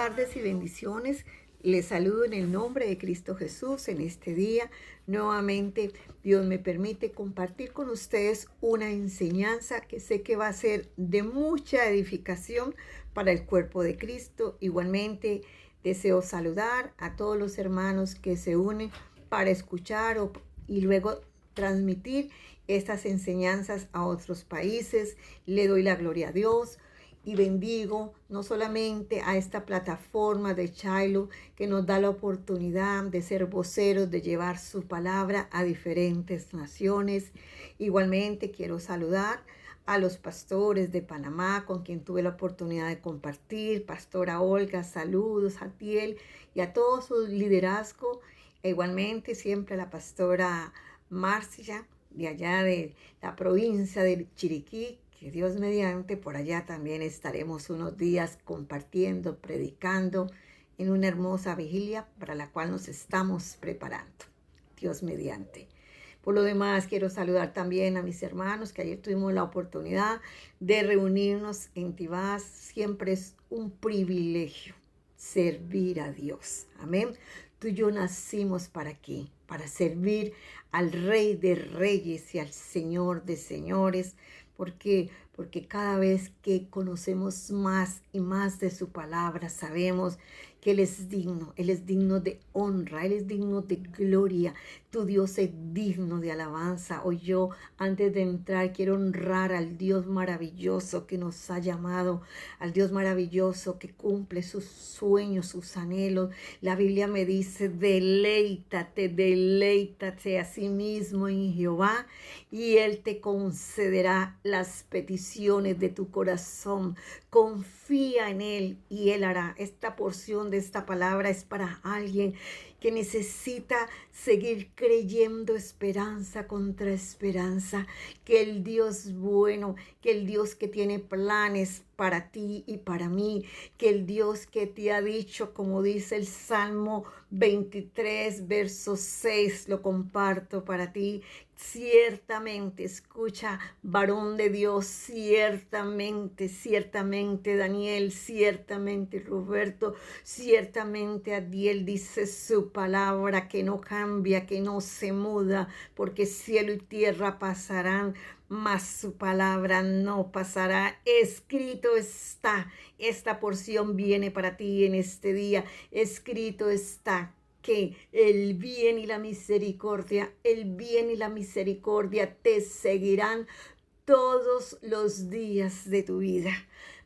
tardes y bendiciones. Les saludo en el nombre de Cristo Jesús en este día. Nuevamente, Dios me permite compartir con ustedes una enseñanza que sé que va a ser de mucha edificación para el cuerpo de Cristo. Igualmente, deseo saludar a todos los hermanos que se unen para escuchar y luego transmitir estas enseñanzas a otros países. Le doy la gloria a Dios y bendigo no solamente a esta plataforma de Shiloh que nos da la oportunidad de ser voceros, de llevar su palabra a diferentes naciones. Igualmente quiero saludar a los pastores de Panamá con quien tuve la oportunidad de compartir. Pastora Olga, saludos a Tiel y a todo su liderazgo. E igualmente siempre a la pastora Marcia de allá de la provincia de Chiriquí, que Dios mediante por allá también estaremos unos días compartiendo, predicando en una hermosa vigilia para la cual nos estamos preparando. Dios mediante. Por lo demás, quiero saludar también a mis hermanos que ayer tuvimos la oportunidad de reunirnos en Tibás. Siempre es un privilegio servir a Dios. Amén. Tú y yo nacimos para aquí, para servir al Rey de Reyes y al Señor de Señores. Porque cada vez que conocemos más y más de su palabra, sabemos que Él es digno de honra, Él es digno de gloria. Tu Dios es digno de alabanza. Hoy yo, antes de entrar, quiero honrar al Dios maravilloso que nos ha llamado, al Dios maravilloso que cumple sus sueños, sus anhelos. La Biblia me dice, deleítate a sí mismo en Jehová y Él te concederá las peticiones de tu corazón. Confía en Él y Él hará. Esta porción de esta palabra es para alguien que necesita seguir creyendo esperanza contra esperanza, que el Dios bueno, que el Dios que tiene planes para ti y para mí, que el Dios que te ha dicho, como dice el Salmo 23, verso 6, lo comparto para ti. Ciertamente, escucha, varón de Dios, ciertamente, Daniel, ciertamente, Roberto, ciertamente, Adiel, dice su palabra que no cambia, que no se muda, porque cielo y tierra pasarán, mas su palabra no pasará. Escrito está, esta porción viene para ti en este día. Escrito está que el bien y la misericordia te seguirán todos los días de tu vida.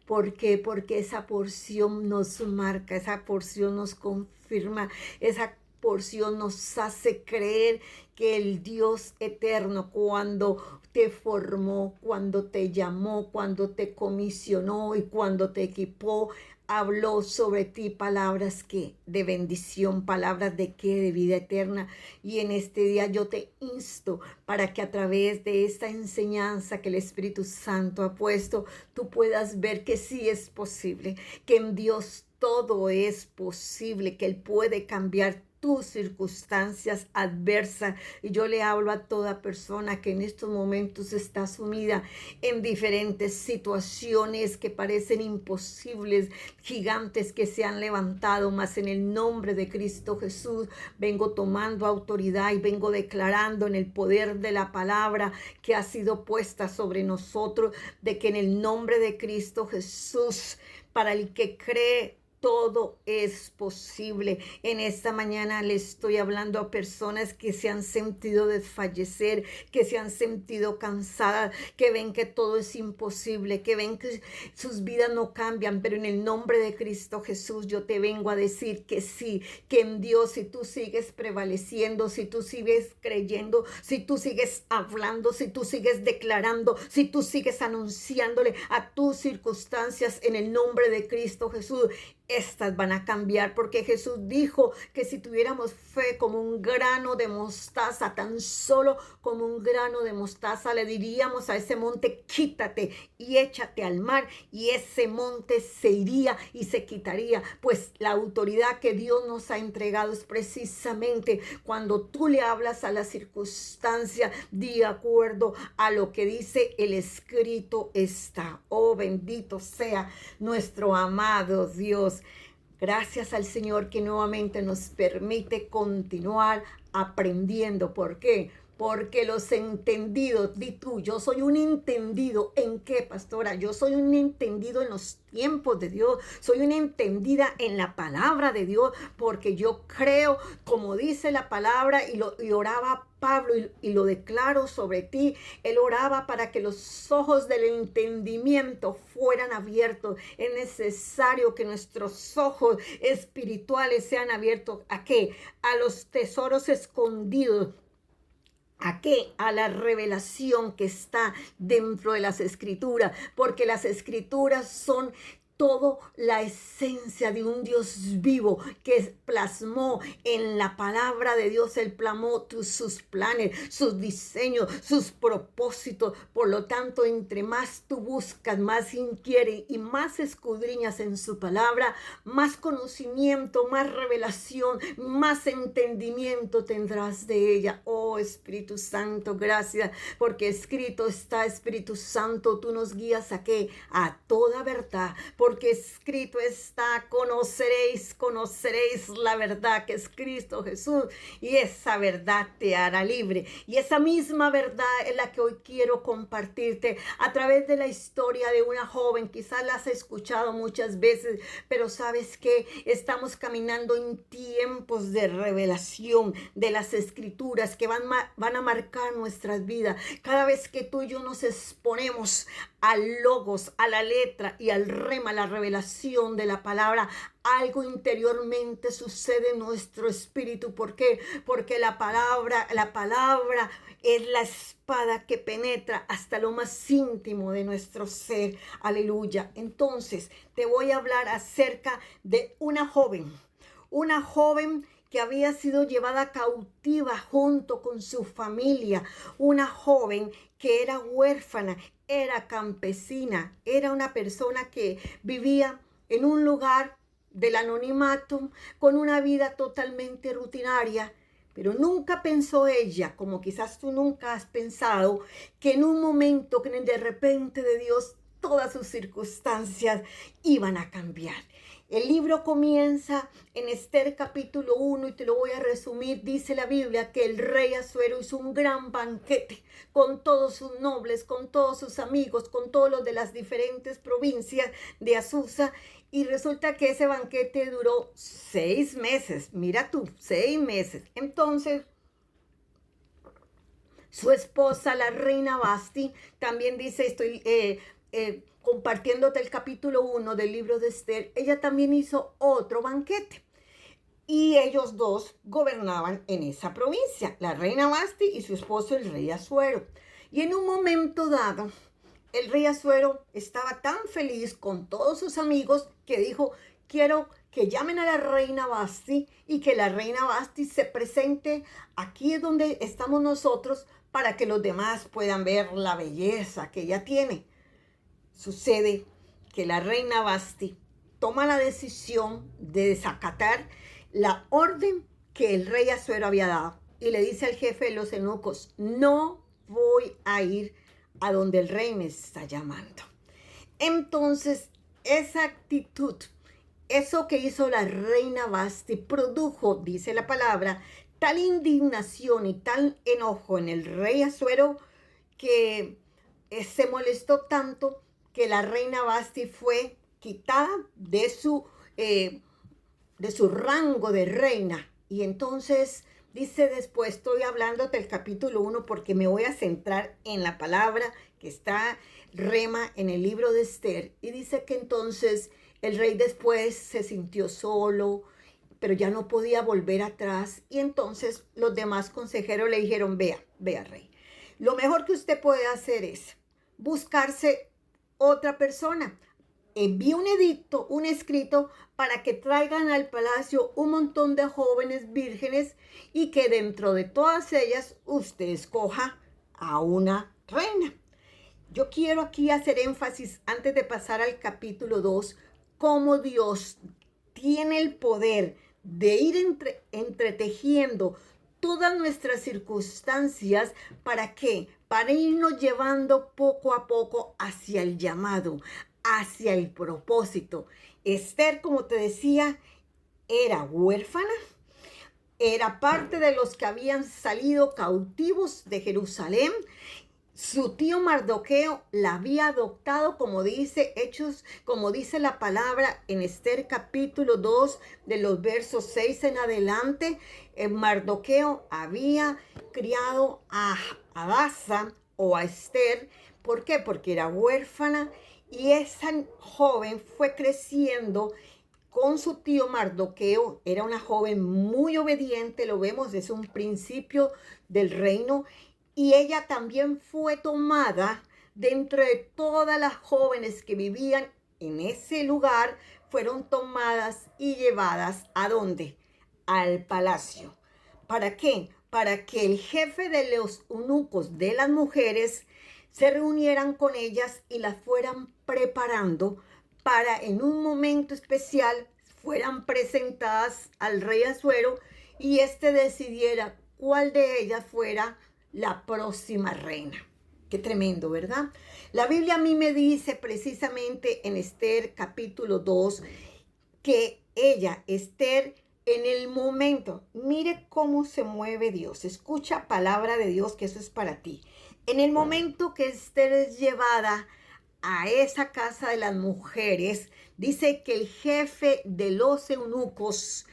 ¿Por qué? Porque esa porción nos marca, esa porción nos confirma, esa porción nos hace creer que el Dios eterno, cuando te formó, cuando te llamó, cuando te comisionó y cuando te equipó, habló sobre ti palabras que de bendición, palabras de qué, de vida eterna. Y en este día yo te insto para que a través de esta enseñanza que el Espíritu Santo ha puesto, tú puedas ver que sí es posible, que en Dios todo es posible, que Él puede cambiar tus circunstancias adversas. Y yo le hablo a toda persona que en estos momentos está sumida en diferentes situaciones que parecen imposibles, gigantes que se han levantado, mas en el nombre de Cristo Jesús vengo tomando autoridad y vengo declarando en el poder de la palabra que ha sido puesta sobre nosotros, de que en el nombre de Cristo Jesús, para el que cree, todo es posible. En esta mañana le estoy hablando a personas que se han sentido desfallecer, que se han sentido cansadas, que ven que todo es imposible, que ven que sus vidas no cambian, pero en el nombre de Cristo Jesús yo te vengo a decir que sí, que en Dios, si tú sigues prevaleciendo, si tú sigues creyendo, si tú sigues hablando, si tú sigues declarando, si tú sigues anunciándole a tus circunstancias en el nombre de Cristo Jesús, estas van a cambiar, porque Jesús dijo que si tuviéramos fe como un grano de mostaza, tan solo como un grano de mostaza, le diríamos a ese monte, quítate y échate al mar, y ese monte se iría y se quitaría. Pues la autoridad que Dios nos ha entregado es precisamente cuando tú le hablas a la circunstancia de acuerdo a lo que dice el escrito está. Oh, bendito sea nuestro amado Dios. Gracias al Señor que nuevamente nos permite continuar aprendiendo. ¿Por qué? Porque los entendidos, di tú, yo soy un entendido. ¿En qué, pastora? Yo soy un entendido en los tiempos de Dios. Soy una entendida en la palabra de Dios, porque yo creo, como dice la palabra, y oraba Pablo, y lo declaro sobre ti. Él oraba para que los ojos del entendimiento fueran abiertos. Es necesario que nuestros ojos espirituales sean abiertos. ¿A qué? A los tesoros escondidos. ¿A qué? A la revelación que está dentro de las escrituras, porque las escrituras son todo la esencia de un Dios vivo que plasmó en la palabra de Dios. Él plasmó sus planes, sus diseños, sus propósitos. Por lo tanto, entre más tú buscas, más inquieres y más escudriñas en su palabra, más conocimiento, más revelación, más entendimiento tendrás de ella. Oh Espíritu Santo, gracias, porque escrito está, Espíritu Santo, tú nos guías ¿a qué? A toda verdad. Porque escrito está, conoceréis la verdad que es Cristo Jesús, y esa verdad te hará libre. Y esa misma verdad es la que hoy quiero compartirte a través de la historia de una joven. Quizás la has escuchado muchas veces, pero sabes que estamos caminando en tiempos de revelación de las escrituras que van a marcar nuestras vidas. Cada vez que tú y yo nos exponemos al logos, a la letra y al rema, la revelación de la palabra, algo interiormente sucede en nuestro espíritu. ¿Por qué? Porque la palabra es la espada que penetra hasta lo más íntimo de nuestro ser. Aleluya. Entonces, te voy a hablar acerca de una joven que había sido llevada cautiva junto con su familia, una joven que era huérfana, era campesina, era una persona que vivía en un lugar del anonimato, con una vida totalmente rutinaria, pero nunca pensó ella, como quizás tú nunca has pensado, que en un momento, que de repente de Dios, todas sus circunstancias iban a cambiar. El libro comienza en Esther capítulo 1 y te lo voy a resumir. Dice la Biblia que el rey Asuero hizo un gran banquete con todos sus nobles, con todos sus amigos, con todos los de las diferentes provincias de Azusa. Y resulta que ese banquete duró 6 meses. Mira tú, 6 meses. Entonces, su esposa, la reina Vasti, también dice, estoy compartiéndote el capítulo 1 del libro de Esther, ella también hizo otro banquete. Y ellos dos gobernaban en esa provincia, la reina Vasti y su esposo el rey Asuero. Y en un momento dado, el rey Asuero estaba tan feliz con todos sus amigos que dijo, quiero que llamen a la reina Vasti y que la reina Vasti se presente aquí donde estamos nosotros para que los demás puedan ver la belleza que ella tiene. Sucede que la reina Vasti toma la decisión de desacatar la orden que el rey Asuero había dado y le dice al jefe de los eunucos, no voy a ir a donde el rey me está llamando. Entonces, esa actitud, eso que hizo la reina Vasti, produjo, dice la palabra, tal indignación y tal enojo en el rey Asuero que se molestó tanto que la reina Vasti fue quitada de su rango de reina. Y entonces dice después, estoy hablándote del capítulo 1 porque me voy a centrar en la palabra que está rema en el libro de Esther. Y dice que entonces el rey después se sintió solo, pero ya no podía volver atrás. Y entonces los demás consejeros le dijeron, vea rey, lo mejor que usted puede hacer es buscarse otra persona. Envía un edicto, un escrito, para que traigan al palacio un montón de jóvenes vírgenes y que dentro de todas ellas usted escoja a una reina. Yo quiero aquí hacer énfasis, antes de pasar al capítulo 2, cómo Dios tiene el poder de ir entretejiendo todas nuestras circunstancias. ¿Para qué? Para irnos llevando poco a poco hacia el llamado, hacia el propósito. Esther, como te decía, era huérfana, era parte de los que habían salido cautivos de Jerusalén. Su tío Mardoqueo la había adoptado, como dice Hechos, como dice la palabra en Esther capítulo 2, de los versos 6 en adelante. Mardoqueo había criado a Hadasa o a Esther. ¿Por qué? Porque era huérfana y esa joven fue creciendo con su tío Mardoqueo. Era una joven muy obediente, lo vemos desde un principio del reino. Y ella también fue tomada dentro de todas las jóvenes que vivían en ese lugar, fueron tomadas y llevadas ¿a dónde? Al palacio. ¿Para qué? Para que el jefe de los eunucos de las mujeres se reunieran con ellas y las fueran preparando para en un momento especial fueran presentadas al rey Asuero y éste decidiera cuál de ellas fuera la próxima reina. Qué tremendo, ¿verdad? La Biblia a mí me dice precisamente en Esther capítulo 2 que ella, Esther, en el momento, mire cómo se mueve Dios. Escucha palabra de Dios, que eso es para ti. En el momento que Esther es llevada a esa casa de las mujeres, dice que el jefe de los eunucos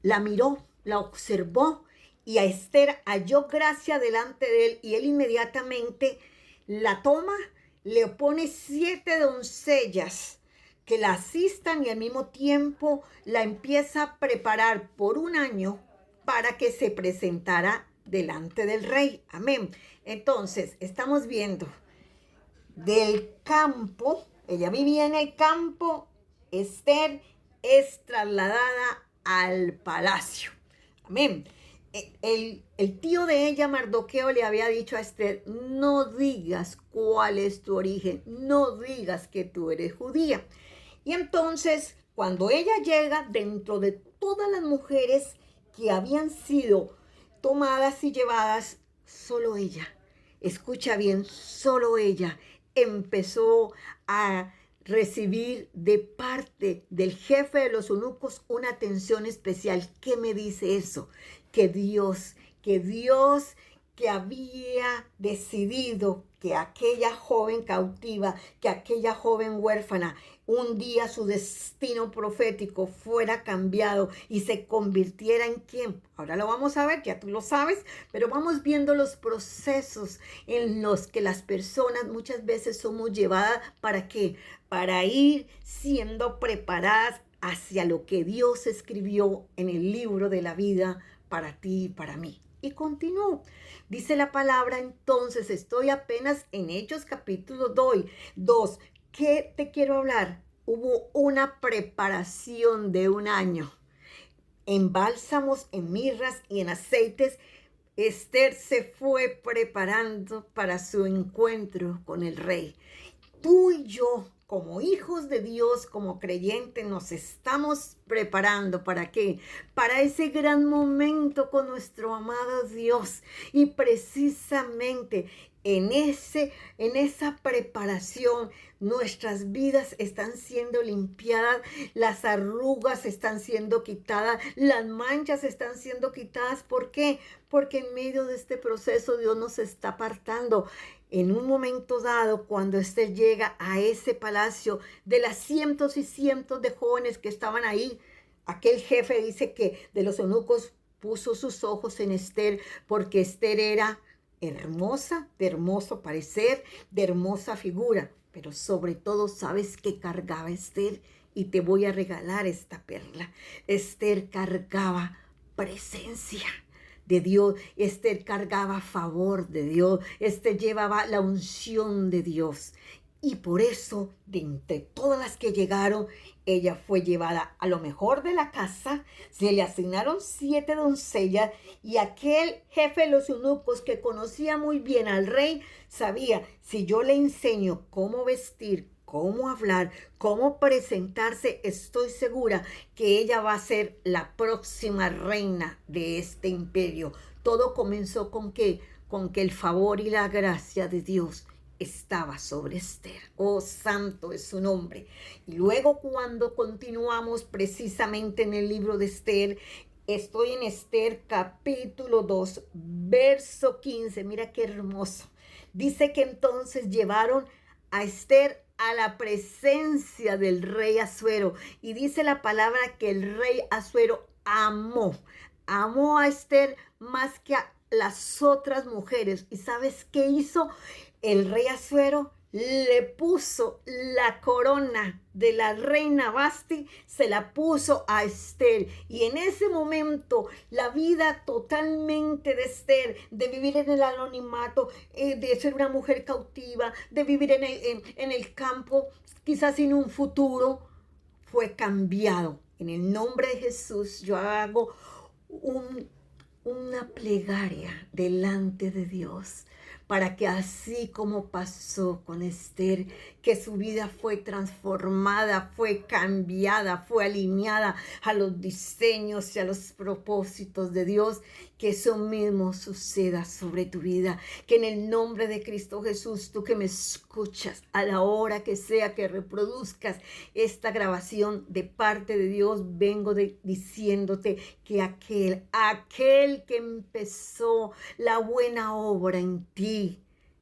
la miró, la observó y a Esther halló gracia delante de él y él inmediatamente la toma, le pone 7 doncellas que la asistan y al mismo tiempo la empieza a preparar por un año para que se presentara delante del rey. Amén. Entonces, estamos viendo del campo, ella vivía en el campo, Esther es trasladada al palacio. Amén. El tío de ella, Mardoqueo, le había dicho a Esther, no digas cuál es tu origen, no digas que tú eres judía. Y entonces, cuando ella llega, dentro de todas las mujeres que habían sido tomadas y llevadas, solo ella, escucha bien, solo ella empezó a recibir de parte del jefe de los eunucos una atención especial. ¿Qué me dice eso? Que Dios que había decidido que aquella joven cautiva, que aquella joven huérfana, un día su destino profético fuera cambiado y se convirtiera en quién. Ahora lo vamos a ver, ya tú lo sabes, pero vamos viendo los procesos en los que las personas muchas veces somos llevadas. ¿Para qué? Para ir siendo preparadas hacia lo que Dios escribió en el libro de la vida para ti y para mí. Y continúo. Dice la palabra, entonces estoy apenas en Hechos capítulo 2. ¿Qué te quiero hablar? Hubo una preparación de un año. En bálsamos, en mirras y en aceites, Esther se fue preparando para su encuentro con el rey. Tú y yo, como hijos de Dios, como creyentes, nos estamos preparando. ¿Para qué? Para ese gran momento con nuestro amado Dios. Y precisamente en esa preparación, nuestras vidas están siendo limpiadas, las arrugas están siendo quitadas, las manchas están siendo quitadas. ¿Por qué? Porque en medio de este proceso Dios nos está apartando. En un momento dado, cuando Esther llega a ese palacio, de las cientos y cientos de jóvenes que estaban ahí, aquel jefe dice que de los eunucos puso sus ojos en Esther, porque Esther era hermosa, de hermoso parecer, de hermosa figura, pero sobre todo, ¿sabes qué cargaba Esther? Y te voy a regalar esta perla. Esther cargaba presencia de Dios. Esther cargaba favor de Dios. Esther llevaba la unción de Dios. Y por eso, de entre todas las que llegaron, ella fue llevada a lo mejor de la casa. Se le asignaron 7 doncellas y aquel jefe de los eunucos que conocía muy bien al rey, sabía, si yo le enseño cómo vestir, cómo hablar, cómo presentarse, estoy segura que ella va a ser la próxima reina de este imperio. Todo comenzó con que el favor y la gracia de Dios estaba sobre Esther. Oh, santo es su nombre. Y luego cuando continuamos precisamente en el libro de Esther, estoy en Esther capítulo 2, verso 15. Mira qué hermoso. Dice que entonces llevaron a Esther a la presencia del rey Asuero. Y dice la palabra que el rey Asuero amó a Esther más que a las otras mujeres. ¿Y sabes qué hizo? El rey Asuero le puso la corona de la reina Vasti, se la puso a Esther. Y en ese momento, la vida totalmente de Esther, de vivir en el anonimato, de ser una mujer cautiva, de vivir en el campo, quizás sin un futuro, fue cambiado. En el nombre de Jesús, yo hago una plegaria delante de Dios para que así como pasó con Esther, que su vida fue transformada, fue cambiada, fue alineada a los diseños y a los propósitos de Dios, que eso mismo suceda sobre tu vida, que en el nombre de Cristo Jesús, tú que me escuchas, a la hora que sea que reproduzcas esta grabación de parte de Dios, vengo diciéndote que aquel que empezó la buena obra en ti,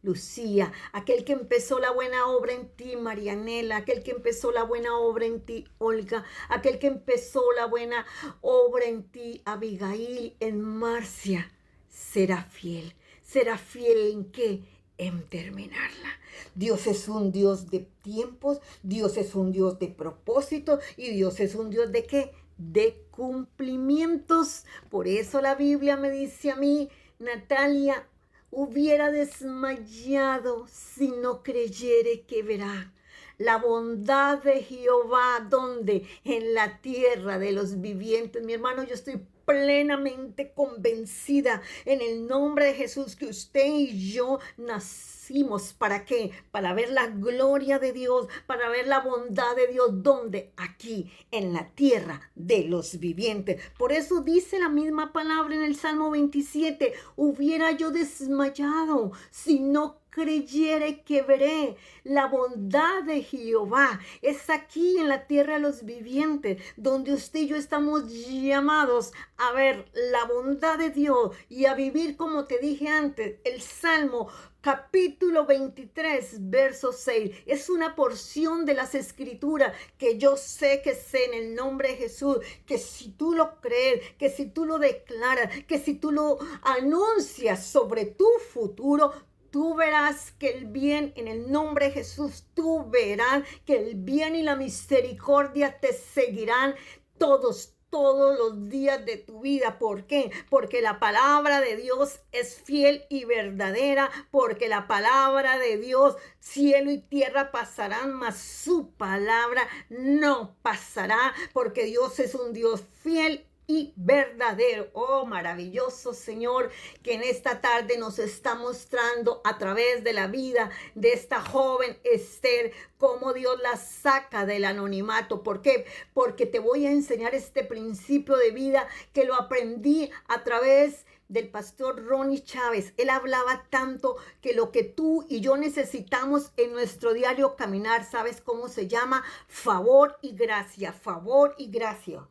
Lucía, aquel que empezó la buena obra en ti, Marianela, aquel que empezó la buena obra en ti, Olga, aquel que empezó la buena obra en ti, Abigail, en Marcia, será fiel. ¿Será fiel en qué? En terminarla. Dios es un Dios de tiempos, Dios es un Dios de propósito y Dios es un Dios de ¿qué? De cumplimientos. Por eso la Biblia me dice a mí, Natalia, hubiera desmayado si no creyere que verá la bondad de Jehová, donde en la tierra de los vivientes. Mi hermano, yo estoy plenamente convencida en el nombre de Jesús que usted y yo nacimos. ¿Para qué? Para ver la gloria de Dios, para ver la bondad de Dios, donde aquí en la tierra de los vivientes. Por eso dice la misma palabra en el Salmo 27, hubiera yo desmayado si no creyere que veré la bondad de Jehová. Es aquí en la tierra de los vivientes donde usted y yo estamos llamados a ver la bondad de Dios y a vivir, como te dije antes, el Salmo capítulo 23, verso 6. Es una porción de las escrituras que yo sé en el nombre de Jesús, que si tú lo crees, que si tú lo declaras, que si tú lo anuncias sobre tu futuro, tú verás que el bien, en el nombre de Jesús, tú verás que el bien y la misericordia te seguirán todos los días de tu vida. ¿Por qué? Porque la palabra de Dios es fiel y verdadera, porque la palabra de Dios, cielo y tierra pasarán, mas su palabra no pasará, porque Dios es un Dios fiel y verdadero. Oh, maravilloso Señor, que en esta tarde nos está mostrando a través de la vida de esta joven Esther, cómo Dios la saca del anonimato. ¿Por qué? Porque te voy a enseñar este principio de vida que lo aprendí a través del pastor Ronnie Chávez. Él hablaba tanto que lo que tú y yo necesitamos en nuestro diario caminar, ¿sabes cómo se llama? Favor y gracia, favor y gracia.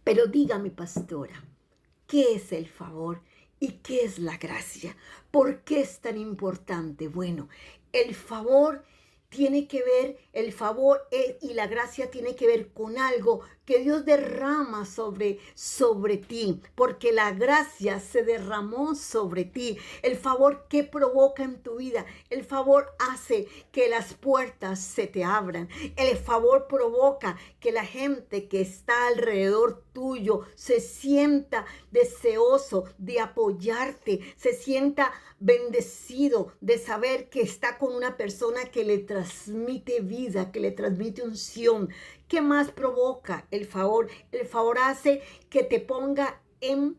Pero dígame, pastora, ¿qué es el favor y qué es la gracia? ¿Por qué es tan importante? Bueno, el favor tiene que ver, el favor y la gracia tiene que ver con algo que Dios derrama sobre ti, porque la gracia se derramó sobre ti. El favor, ¿qué provoca en tu vida? El favor hace que las puertas se te abran. El favor provoca que la gente que está alrededor tuyo se sienta deseoso de apoyarte, se sienta bendecido de saber que está con una persona que le transmite vida, que le transmite unción. ¿Qué más provoca el favor? El favor hace que te ponga en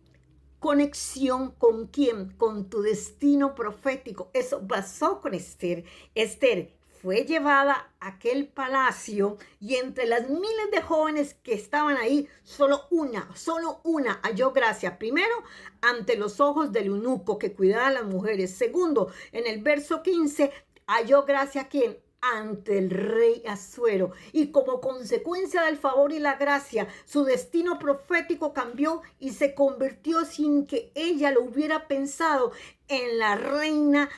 conexión con quién, con tu destino profético. Eso pasó con Esther. Esther fue llevada a aquel palacio y entre las miles de jóvenes que estaban ahí, solo una halló gracia. Primero, ante los ojos del eunuco que cuidaba a las mujeres. Segundo, en el verso 15, halló gracia ¿quién? Ante el rey Asuero. Y como consecuencia del favor y la gracia, su destino profético cambió y se convirtió sin que ella lo hubiera pensado en la reina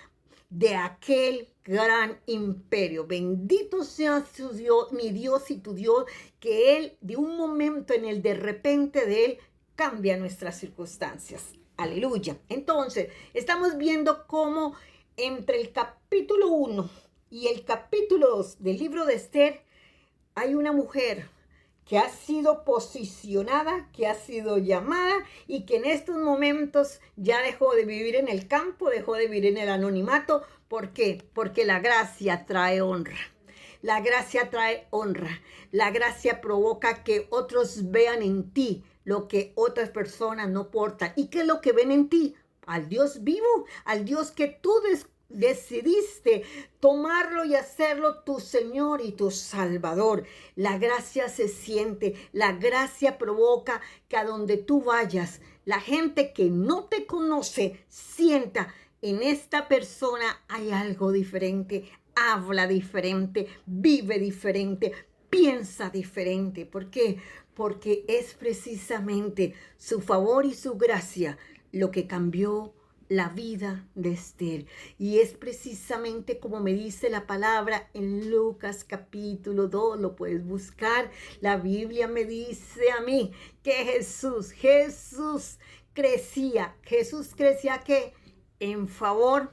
de aquel gran imperio. Bendito sea su Dios, mi Dios y tu Dios, que Él de un momento en el de repente de Él cambia nuestras circunstancias. Aleluya. Entonces, estamos viendo cómo entre el capítulo 1 y el capítulo 2 del libro de Esther hay una mujer que ha sido posicionada, que ha sido llamada y que en estos momentos ya dejó de vivir en el campo, dejó de vivir en el anonimato. ¿Por qué? Porque la gracia trae honra. La gracia trae honra. La gracia provoca que otros vean en ti lo que otras personas no portan. ¿Y qué es lo que ven en ti? Al Dios vivo, al Dios que tú decidiste tomarlo y hacerlo tu Señor y tu Salvador. La gracia se siente, la gracia provoca que a donde tú vayas, la gente que no te conoce sienta en esta persona hay algo diferente, habla diferente, vive diferente, piensa diferente. ¿Por qué? Porque es precisamente su favor y su gracia lo que cambió la vida de Esther. Y es precisamente como me dice la palabra en Lucas capítulo 2, lo puedes buscar. La Biblia me dice a mí que Jesús crecía. ¿Jesús crecía qué? En favor,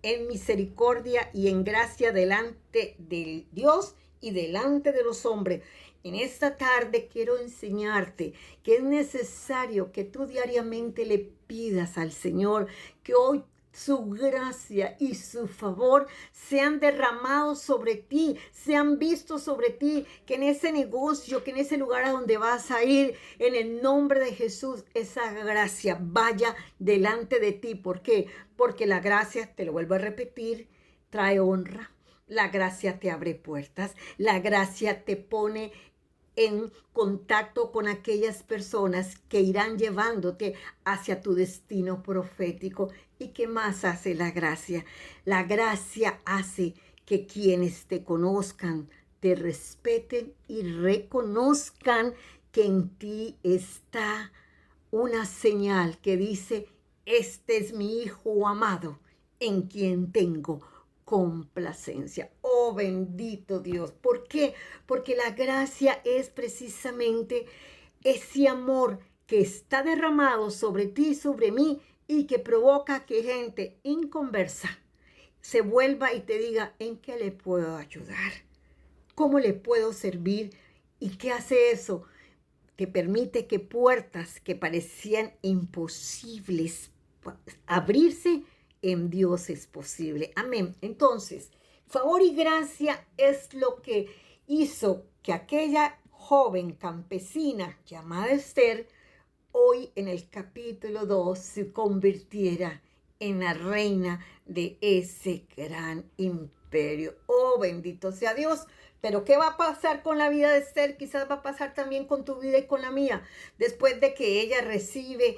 en misericordia y en gracia delante de Dios y delante de los hombres. En esta tarde quiero enseñarte que es necesario que tú diariamente le pidas al Señor que hoy su gracia y su favor sean derramados sobre ti, sean vistos sobre ti, que en ese negocio, que en ese lugar a donde vas a ir, en el nombre de Jesús, esa gracia vaya delante de ti. ¿Por qué? Porque la gracia, te lo vuelvo a repetir, trae honra. La gracia te abre puertas, la gracia te pone en contacto con aquellas personas que irán llevándote hacia tu destino profético. ¿Y qué más hace la gracia? La gracia hace que quienes te conozcan, te respeten y reconozcan que en ti está una señal que dice: este es mi Hijo amado, en quien tengo complacencia. Oh, bendito Dios. ¿Por qué? Porque la gracia es precisamente ese amor que está derramado sobre ti y sobre mí y que provoca que gente inconversa se vuelva y te diga: ¿en qué le puedo ayudar? ¿Cómo le puedo servir? ¿Y qué hace eso? Te permite que puertas que parecían imposibles abrirse, en Dios es posible. Amén. Entonces, favor y gracia es lo que hizo que aquella joven campesina llamada Esther, hoy en el capítulo 2, se convirtiera en la reina de ese gran imperio. Oh, bendito sea Dios. Pero ¿qué va a pasar con la vida de Esther? Quizás va a pasar también con tu vida y con la mía. Después de que ella recibe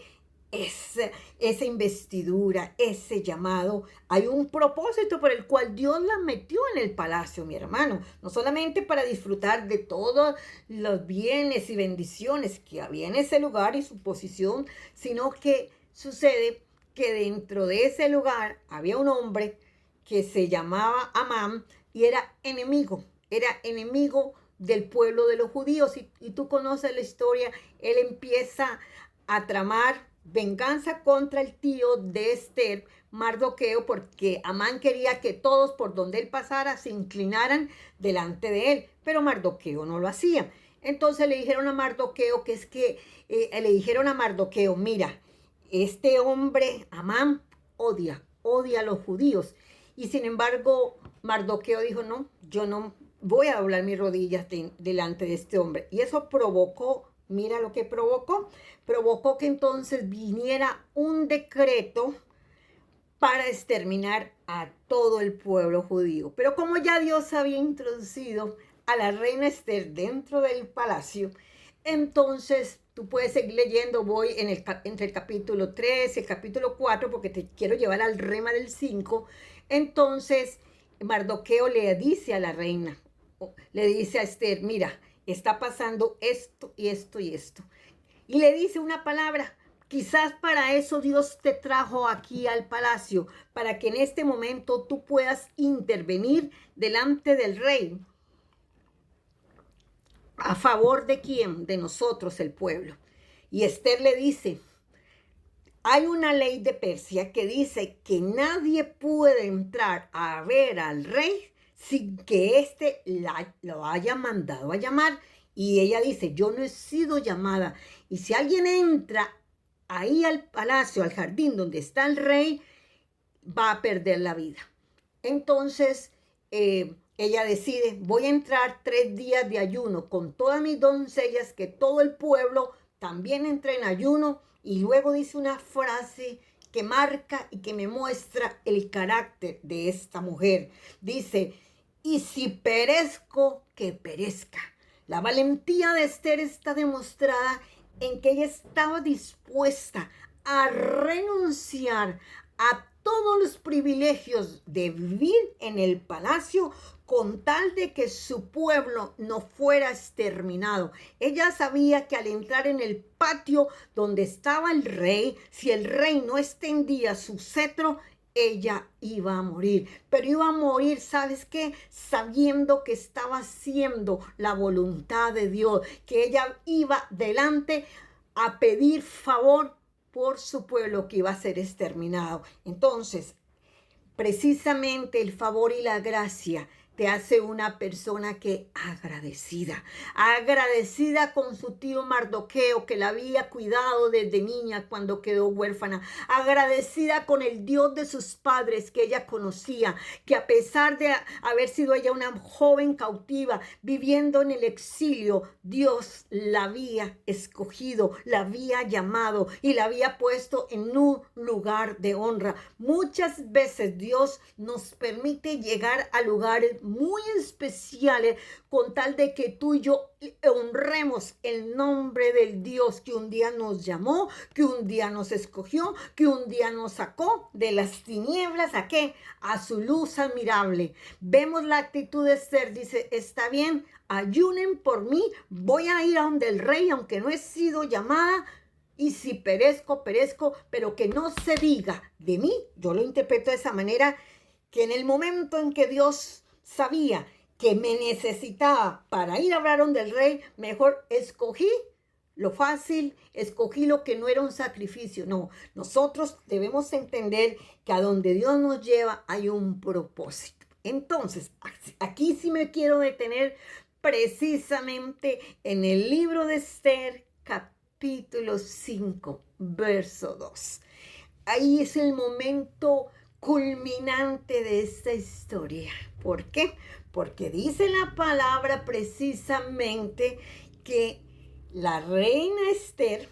esa investidura, ese llamado, hay un propósito por el cual Dios la metió en el palacio, mi hermano. No solamente para disfrutar de todos los bienes y bendiciones que había en ese lugar y su posición, sino que sucede que dentro de ese lugar había un hombre que se llamaba Amán y era enemigo del pueblo de los judíos. Y tú conoces la historia. Él empieza a tramar venganza contra el tío de Esther, Mardoqueo, porque Amán quería que todos por donde él pasara se inclinaran delante de él, pero Mardoqueo no lo hacía. Entonces le dijeron a Mardoqueo mira, este hombre, Amán, odia a los judíos. Y sin embargo, Mardoqueo dijo: no, yo no voy a doblar mis rodillas delante de este hombre. Y eso provocó, mira lo que provocó que entonces viniera un decreto para exterminar a todo el pueblo judío. Pero como ya Dios había introducido a la reina Esther dentro del palacio, entonces tú puedes seguir leyendo, voy entre el capítulo 3 y el capítulo 4, porque te quiero llevar al rema del 5. Entonces Mardoqueo le dice a la reina, le dice a Esther, mira, está pasando esto y esto y esto. Y le dice una palabra. Quizás para eso Dios te trajo aquí al palacio, para que en este momento tú puedas intervenir delante del rey. ¿A favor de quién? De nosotros, el pueblo. Y Esther le dice, hay una ley de Persia que dice que nadie puede entrar a ver al rey sin que éste lo haya mandado a llamar. Y ella dice, yo no he sido llamada. Y si alguien entra ahí al palacio, al jardín donde está el rey, va a perder la vida. Entonces, ella decide, voy a entrar 3 días de ayuno con todas mis doncellas, que todo el pueblo también entre en ayuno. Y luego dice una frase que marca y que me muestra el carácter de esta mujer. Dice, y si perezco, que perezca. La valentía de Esther está demostrada en que ella estaba dispuesta a renunciar a todos los privilegios de vivir en el palacio con tal de que su pueblo no fuera exterminado. Ella sabía que al entrar en el patio donde estaba el rey, si el rey no extendía su cetro, ella iba a morir. Pero iba a morir, ¿sabes qué? Sabiendo que estaba haciendo la voluntad de Dios, que ella iba delante a pedir favor por su pueblo que iba a ser exterminado. Entonces, precisamente el favor y la gracia te hace una persona que agradecida con su tío Mardoqueo, que la había cuidado desde niña cuando quedó huérfana, agradecida con el Dios de sus padres que ella conocía, que a pesar de haber sido ella una joven cautiva, viviendo en el exilio, Dios la había escogido, la había llamado y la había puesto en un lugar de honra. Muchas veces Dios nos permite llegar a lugares muy especiales con tal de que tú y yo honremos el nombre del Dios que un día nos llamó, que un día nos escogió, que un día nos sacó de las tinieblas. ¿A qué? A su luz admirable. Vemos la actitud de Esther. Dice, está bien, ayunen por mí, voy a ir a donde el rey, aunque no he sido llamada. Y si perezco, perezco, pero que no se diga de mí. Yo lo interpreto de esa manera, que en el momento en que Dios sabía que me necesitaba para ir a hablar donde el rey, mejor escogí lo fácil, escogí lo que no era un sacrificio. No, nosotros debemos entender que a donde Dios nos lleva hay un propósito. Entonces, aquí sí me quiero detener precisamente en el libro de Esther, capítulo 5, verso 2. Ahí es el momento culminante de esta historia. ¿Por qué? Porque dice la palabra precisamente que la reina Esther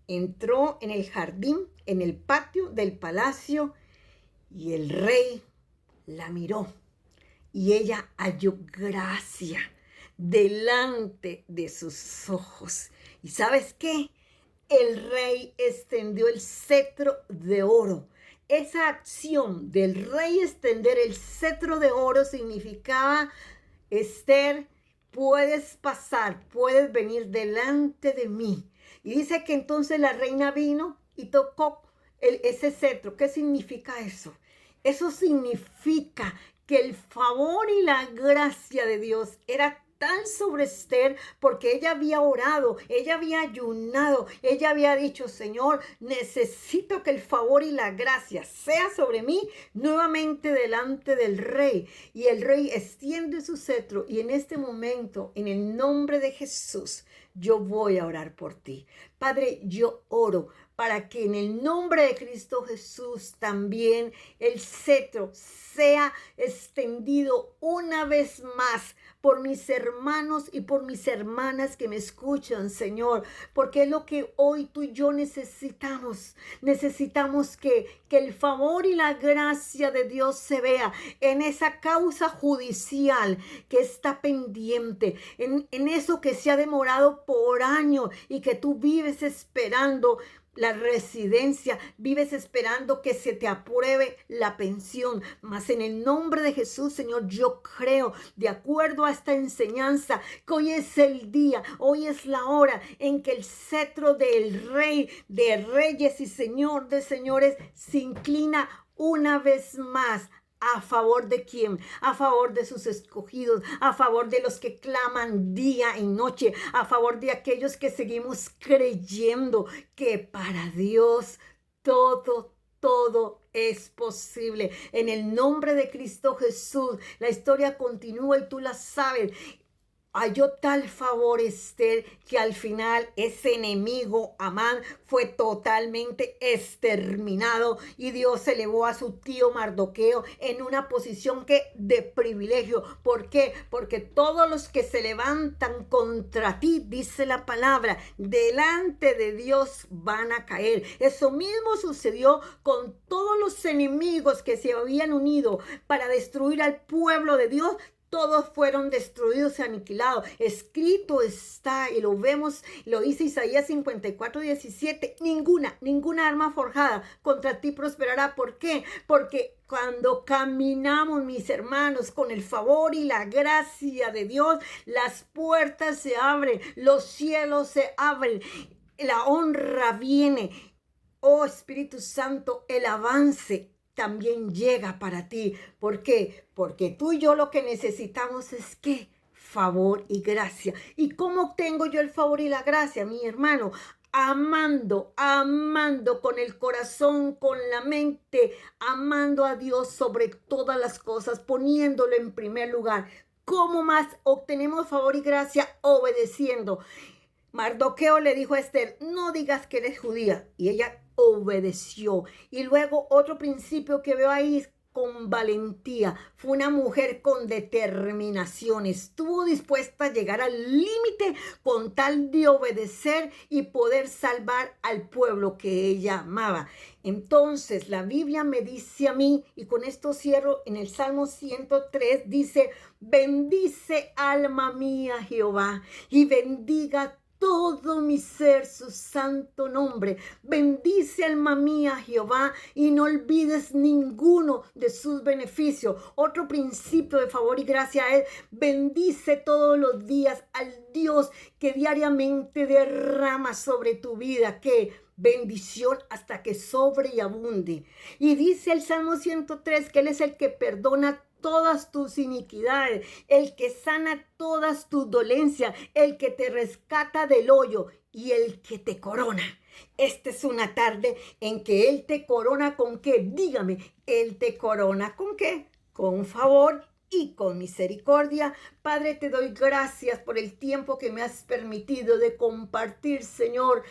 entró en el jardín, en el patio del palacio, y el rey la miró y ella halló gracia delante de sus ojos. ¿Y sabes qué? El rey extendió el cetro de oro. Esa acción del rey extender el cetro de oro significaba, Esther, puedes pasar, puedes venir delante de mí. Y dice que entonces la reina vino y tocó ese cetro. ¿Qué significa eso? Eso significa que el favor y la gracia de Dios era tal sobre Esther, porque ella había orado, ella había ayunado, ella había dicho, Señor, necesito que el favor y la gracia sea sobre mí nuevamente delante del rey. Y el rey extiende su cetro y en este momento, en el nombre de Jesús, yo voy a orar por ti. Padre, yo oro para que en el nombre de Cristo Jesús también el cetro sea extendido una vez más por mis hermanos y por mis hermanas que me escuchan, Señor, porque es lo que hoy tú y yo necesitamos. Necesitamos que el favor y la gracia de Dios se vea en esa causa judicial que está pendiente, en eso que se ha demorado por años y que tú vives esperando la residencia, vives esperando que se te apruebe la pensión. Mas en el nombre de Jesús, Señor, yo creo, de acuerdo a esta enseñanza, que hoy es el día, hoy es la hora en que el cetro del Rey de Reyes y Señor de Señores se inclina una vez más. ¿A favor de quién? A favor de sus escogidos, a favor de los que claman día y noche, a favor de aquellos que seguimos creyendo que para Dios todo es posible. En el nombre de Cristo Jesús, la historia continúa y tú la sabes. Halló tal favor Esther que al final ese enemigo Amán fue totalmente exterminado y Dios elevó a su tío Mardoqueo en una posición de privilegio. ¿Por qué? Porque todos los que se levantan contra ti, dice la palabra, delante de Dios van a caer. Eso mismo sucedió con todos los enemigos que se habían unido para destruir al pueblo de Dios. Todos fueron destruidos y aniquilados. Escrito está, y lo vemos, lo dice Isaías 54:17. Ninguna arma forjada contra ti prosperará. ¿Por qué? Porque cuando caminamos, mis hermanos, con el favor y la gracia de Dios, las puertas se abren, los cielos se abren, la honra viene. Oh Espíritu Santo, el avance también llega para ti. ¿Por qué? Porque tú y yo lo que necesitamos es ¿qué? Favor y gracia. ¿Y cómo obtengo yo el favor y la gracia, mi hermano? Amando con el corazón, con la mente, amando a Dios sobre todas las cosas, poniéndolo en primer lugar. ¿Cómo más obtenemos favor y gracia? Obedeciendo. Mardoqueo le dijo a Esther, no digas que eres judía. Y ella obedeció. Y luego otro principio que veo ahí es con valentía. Fue una mujer con determinación. Estuvo dispuesta a llegar al límite con tal de obedecer y poder salvar al pueblo que ella amaba. Entonces la Biblia me dice a mí, y con esto cierro, en el Salmo 103 dice, bendice alma mía Jehová y bendiga todo mi ser su santo nombre. Bendice alma mía Jehová y no olvides ninguno de sus beneficios. Otro principio de favor y gracia es bendice todos los días al Dios que diariamente derrama sobre tu vida, que bendición hasta que sobre y abunde. Y dice el Salmo 103 que Él es el que perdona todas tus iniquidades, el que sana todas tus dolencias, el que te rescata del hoyo y el que te corona. Esta es una tarde en que Él te corona ¿con qué? Dígame, Él te corona ¿con qué? Con favor y con misericordia. Padre, te doy gracias por el tiempo que me has permitido de compartir, Señor,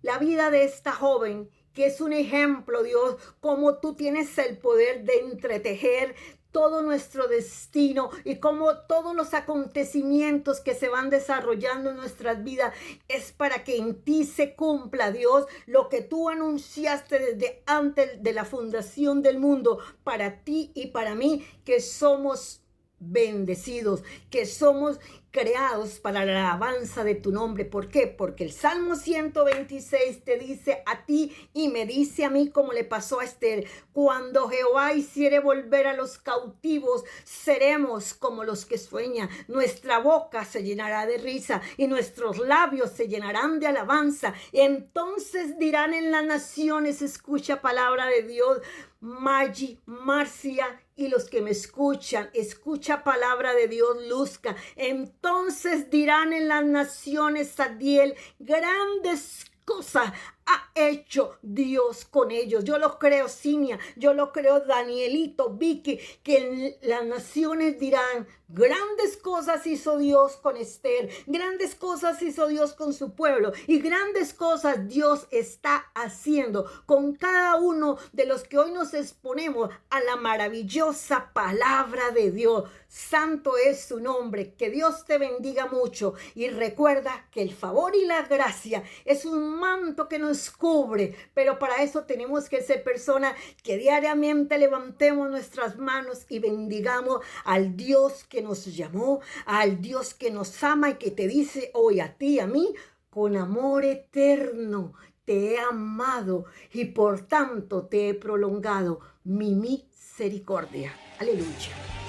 la vida de esta joven, que es un ejemplo, Dios, cómo tú tienes el poder de entretejer todo nuestro destino y como todos los acontecimientos que se van desarrollando en nuestras vidas es para que en ti se cumpla, Dios, lo que tú anunciaste desde antes de la fundación del mundo para ti y para mí, que somos bendecidos, que somos creados para la alabanza de tu nombre. ¿Por qué? Porque el Salmo 126 te dice a ti y me dice a mí, como le pasó a Esther, cuando Jehová hiciere volver a los cautivos, seremos como los que sueñan. Nuestra boca se llenará de risa y nuestros labios se llenarán de alabanza. Entonces dirán en las naciones, escucha palabra de Dios, Maggi, Marcia y los que me escuchan, escucha palabra de Dios, Luzca. Entonces dirán en las naciones, Adiel, grandes cosas ha hecho Dios con ellos. Yo lo creo, Cinia, yo lo creo, Danielito, Vicky, que las naciones dirán, grandes cosas hizo Dios con Esther, grandes cosas hizo Dios con su pueblo y grandes cosas Dios está haciendo con cada uno de los que hoy nos exponemos a la maravillosa palabra de Dios. Santo es su nombre, que Dios te bendiga mucho y recuerda que el favor y la gracia es un manto que nos cubre, pero para eso tenemos que ser personas que diariamente levantemos nuestras manos y bendigamos al Dios que nos llamó, al Dios que nos ama y que te dice hoy a ti y a mí, con amor eterno te he amado y por tanto te he prolongado mi misericordia. Aleluya.